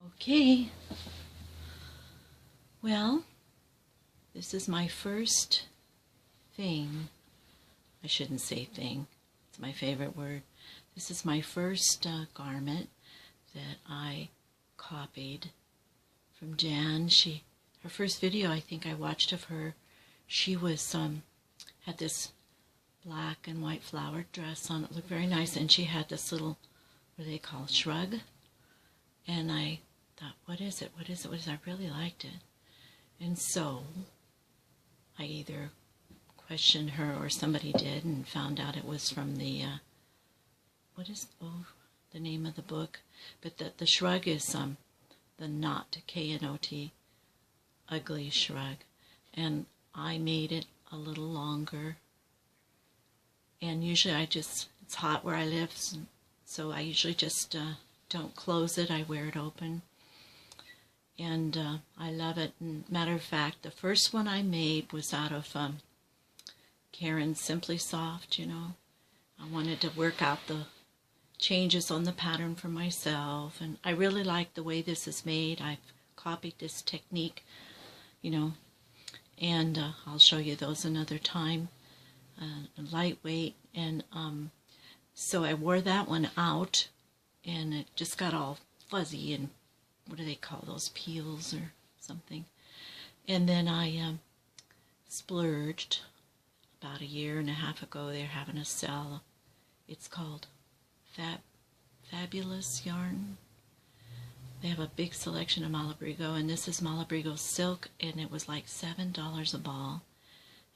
Okay, well, this is my first thing. I shouldn't say thing, it's my favorite word. This is my first garment that I copied from Jan. Her first video I think I watched of her, she was had this black and white flowered dress on. It looked very nice, and she had this little, what do they call, shrug. And I thought, what is it? What is it? What is it? I really liked it. And so I either questioned her or somebody did and found out it was from the, the name of the book? But the shrug is the knot, K-N-O-T, ugly shrug. And I made it a little longer. And usually it's hot where I live, so I usually just don't close it. I wear it open. And I love it. And matter of fact, the first one I made was out of Caron's Simply Soft, you know. I wanted to work out the changes on the pattern for myself. And I really like the way this is made. I've copied this technique, you know. And I'll show you those another time. Lightweight. And so I wore that one out. And it just got all fuzzy and what do they call those, peels or something. And then I splurged about a year and a half ago. They're having a sale. It's called Fabulous Yarn. They have a big selection of Malabrigo, and this is Malabrigo silk, and it was like $7 a ball.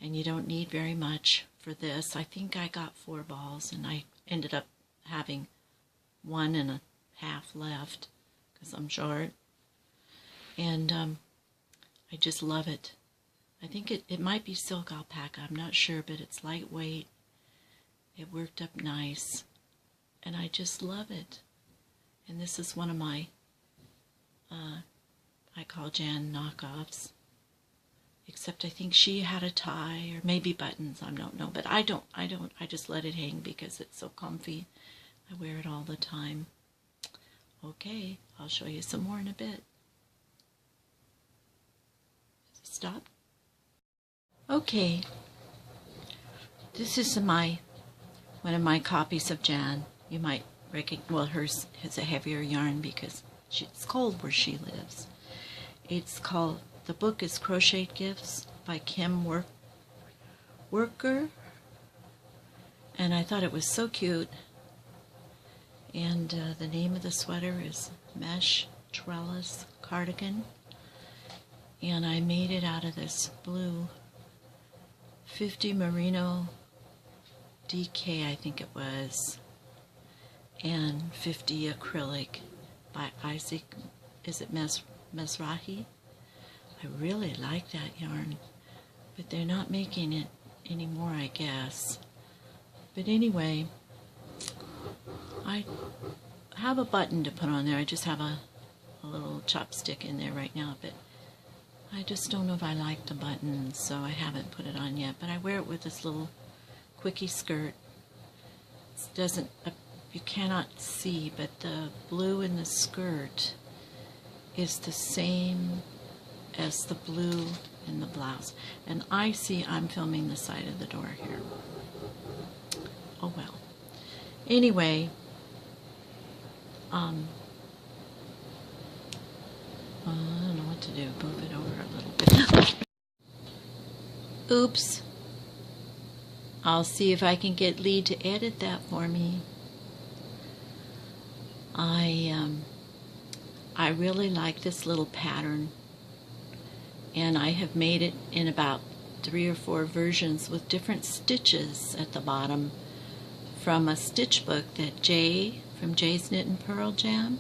And you don't need very much for this. I think I got 4 balls, and I ended up having 1.5 left because I'm short. And I just love it. I think it might be silk alpaca, I'm not sure, but it's lightweight. It worked up nice, and I just love it. And this is one of my, I call Jan knockoffs. Except I think she had a tie or maybe buttons, I don't know. But I don't, I just let it hang because it's so comfy. I wear it all the time. Okay, I'll show you some more in a bit. Stop. Okay, this is one of my copies of Jan. You might recognize, well, hers has a heavier yarn because it's cold where she lives. It's called, the book is Crochet Gifts by Kim Worker. And I thought it was so cute. And the name of the sweater is Mesh Trellis Cardigan. And I made it out of this blue 50 Merino DK, I think it was, and 50 acrylic by Isaac, is it Mizrahi? I really like that yarn, but they're not making it anymore, I guess. But anyway, I have a button to put on there. I just have a little chopstick in there right now, but I just don't know if I like the button, so I haven't put it on yet. But I wear it with this little quickie skirt. It doesn't, you cannot see, but the blue in the skirt is the same as the blue in the blouse. And I see I'm filming the side of the door here. Oh well. Anyway, I don't know what to do. Move it over a little bit. Oops. I'll see if I can get Lee to edit that for me. I really like this little pattern, and I have made it in about 3 or 4 versions with different stitches at the bottom from a stitch book that Jay from Jay's Knit and Purl Jam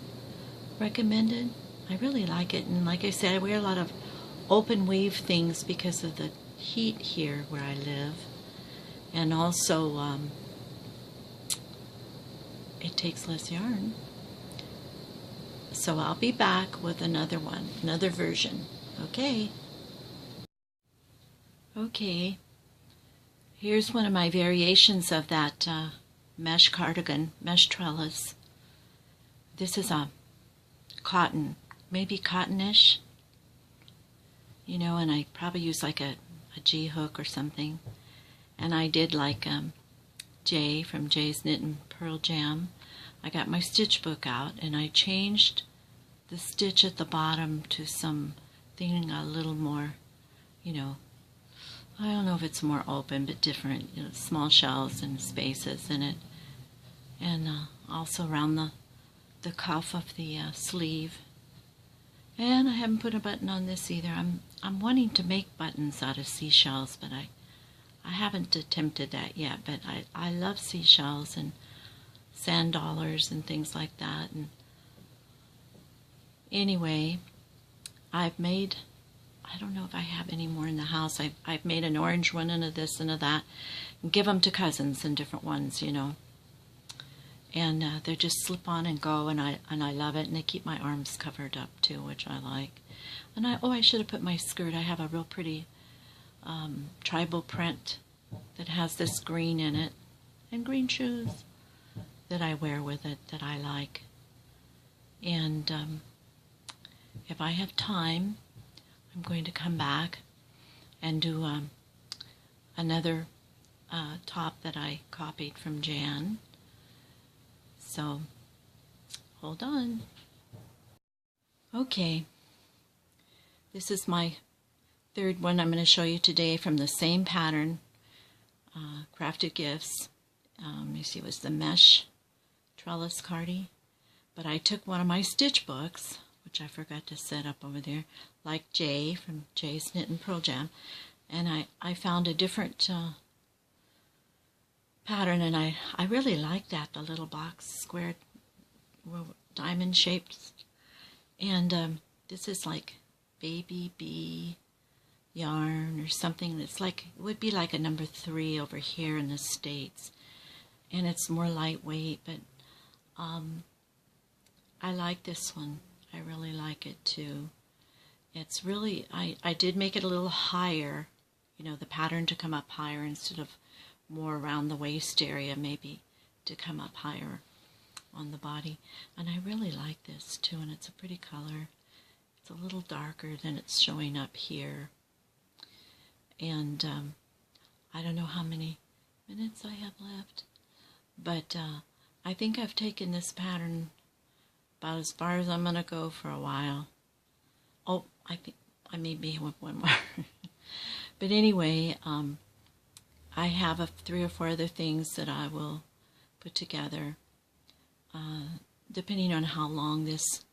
recommended. I really like it, and like I said, I wear a lot of open weave things because of the heat here where I live, and also it takes less yarn. So I'll be back with another one, another version. Okay. Okay. Here's one of my variations of that mesh cardigan, mesh trellis. This is a cotton maybe cottonish, you know, and I probably use like a G hook or something. And I did like Jay from Jay's Knit and Purl Jam. I got my stitch book out and I changed the stitch at the bottom to something a little more, you know, I don't know if it's more open, but different, you know, small shells and spaces in it. And also around the cuff of the sleeve. And I haven't put a button on this either. I'm wanting to make buttons out of seashells, but I haven't attempted that yet. But I love seashells and sand dollars and things like that. And anyway, I've made, I don't know if I have any more in the house. I've made an orange one and a this and a that, and give them to cousins and different ones, you know. And they just slip on and go, and I love it. And they keep my arms covered up too, which I like. And I should have put my skirt. I have a real pretty tribal print that has this green in it, and green shoes that I wear with it that I like. And if I have time, I'm going to come back and do another top that I copied from Jan. So, hold on. Okay, this is my third one I'm going to show you today from the same pattern, Crafted Gifts. You see, it was the mesh trellis cardie. But I took one of my stitch books, which I forgot to set up over there, like Jay from Jay's Knit and Purl Jam, and I found a different pattern, and I really like that, the little box square diamond shaped. And this is like baby bee yarn or something that's like, it would be like a number 3 over here in the States, and it's more lightweight, but I like this one. I really like it too. It's really, I did make it a little higher, you know, the pattern to come up higher instead of more around the waist area, maybe to come up higher on the body. And I really like this too, and it's a pretty color. It's a little darker than it's showing up here. And I don't know how many minutes I have left, but I think I've taken this pattern about as far as I'm going to go for a while. Oh, I think I may be with one more. But anyway, I have 3 or 4 other things that I will put together, depending on how long this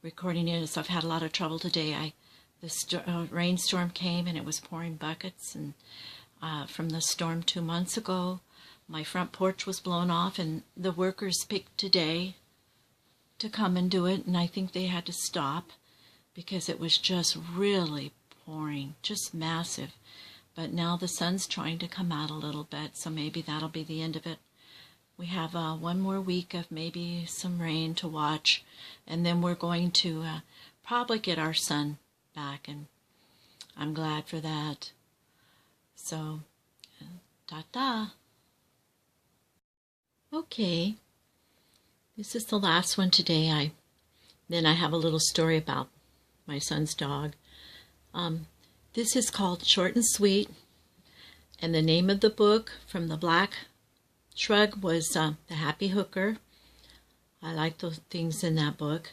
recording is. I've had a lot of trouble today. The rainstorm came and it was pouring buckets, and from the storm 2 months ago, my front porch was blown off, and the workers picked today to come and do it, and I think they had to stop because it was just really pouring, just massive. But now the sun's trying to come out a little bit, so maybe that'll be the end of it. We have 1 more week of maybe some rain to watch, and then we're going to probably get our sun back, and I'm glad for that. So, ta-ta. Okay, this is the last one today. Then I have a little story about my son's dog. This is called Short and Sweet, and the name of the book from the Black Shrug was The Happy Hooker. I like those things in that book,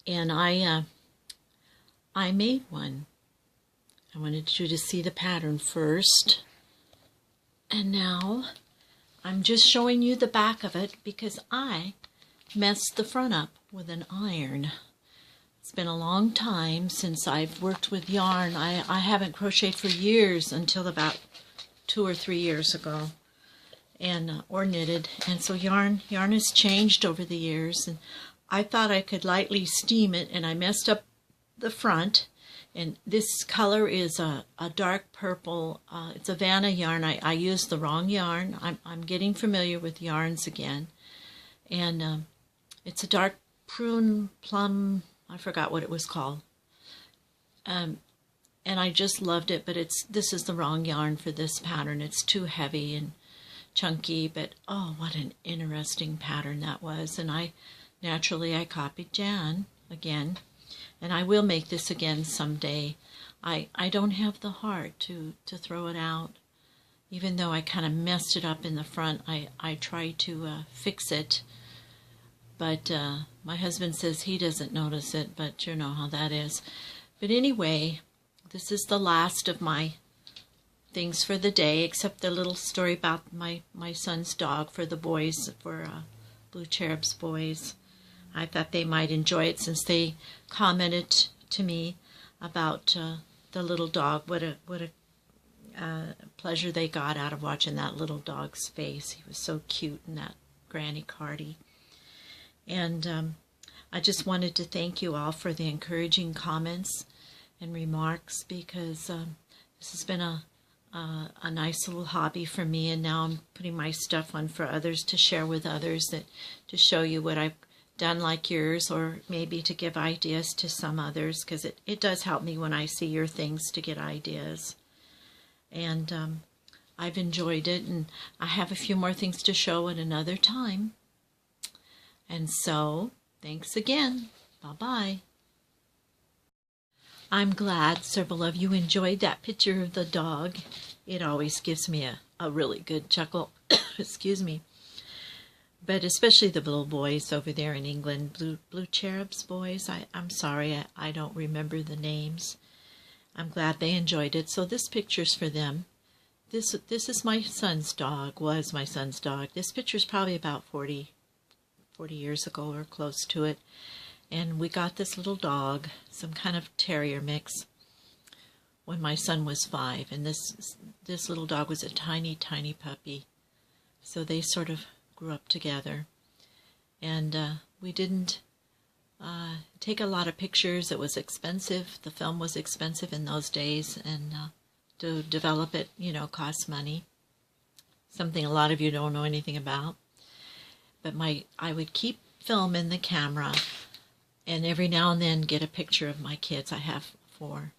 and I made one. I wanted you to see the pattern first, and now I'm just showing you the back of it because I messed the front up with an iron. It's been a long time since I've worked with yarn. I haven't crocheted for years until about 2 or 3 years ago, and or knitted. And so yarn has changed over the years, and I thought I could lightly steam it, and I messed up the front. And this color is a dark purple. It's a Vanna yarn. I used the wrong yarn. I'm getting familiar with yarns again, and it's a dark prune plum. I forgot what it was called. And I just loved it, but this is the wrong yarn for this pattern. It's too heavy and chunky, but oh, what an interesting pattern that was. And naturally I copied Jan again, And I will make this again someday. I don't have the heart to throw it out. Even though I kind of messed it up in the front, I try to fix it. But my husband says he doesn't notice it, but you know how that is. But anyway, this is the last of my things for the day, except the little story about my son's dog for the boys, for Blue Cherub's boys. I thought they might enjoy it since they commented to me about the little dog. What a pleasure they got out of watching that little dog's face. He was so cute in that granny cardi. And I just wanted to thank you all for the encouraging comments and remarks, because this has been a nice little hobby for me, and now I'm putting my stuff on for others to share with others, that to show you what I've done like yours, or maybe to give ideas to some others, because it does help me when I see your things to get ideas. And I've enjoyed it, and I have a few more things to show at another time. And so, thanks again. Bye-bye. I'm glad several of you enjoyed that picture of the dog. It always gives me a really good chuckle. Excuse me. But especially the little boys over there in England, Blue Cherub's boys. I'm sorry, I don't remember the names. I'm glad they enjoyed it. So this picture's for them. This is my son's dog, was my son's dog. This picture's probably about 40 years ago or close to it. And we got this little dog, some kind of terrier mix, when my son was 5. And this little dog was a tiny, tiny puppy. So they sort of grew up together. And we didn't take a lot of pictures. It was expensive. The film was expensive in those days. And to develop it, costs money. Something a lot of you don't know anything about. But I would keep film in the camera, and every now and then get a picture of my kids. I have 4.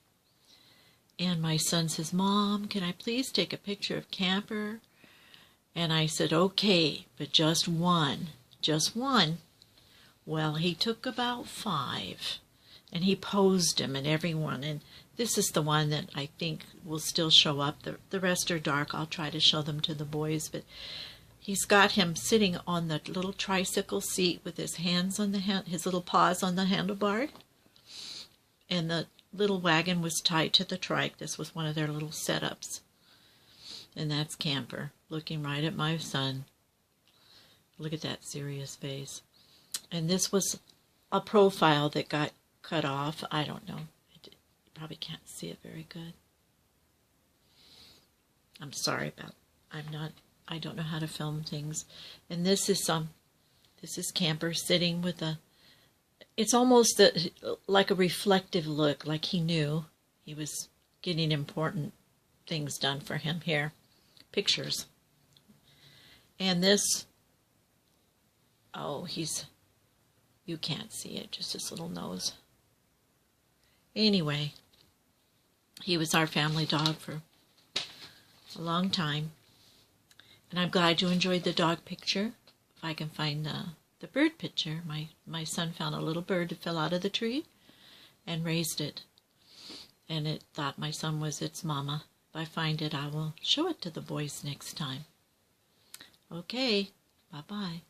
And my son says, "Mom, can I please take a picture of Camper?" And I said, "Okay, but just one. Just one." Well, he took about 5, and he posed him in every one. And this is the one that I think will still show up. The rest are dark. I'll try to show them to the boys, but he's got him sitting on the little tricycle seat with his hands on his little paws on the handlebar. And the little wagon was tied to the trike. This was one of their little setups. And that's Camper, looking right at my son. Look at that serious face. And this was a profile that got cut off. I don't know. You probably can't see it very good. I'm sorry about, I don't know how to film things. And this is Camper sitting with it's almost like a reflective look, like he knew he was getting important things done for him here. Pictures. And this, you can't see it, just his little nose. Anyway, he was our family dog for a long time. And I'm glad you enjoyed the dog picture. If I can find the bird picture, my son found a little bird that fell out of the tree and raised it. And it thought my son was its mama. If I find it, I will show it to the boys next time. Okay, bye-bye.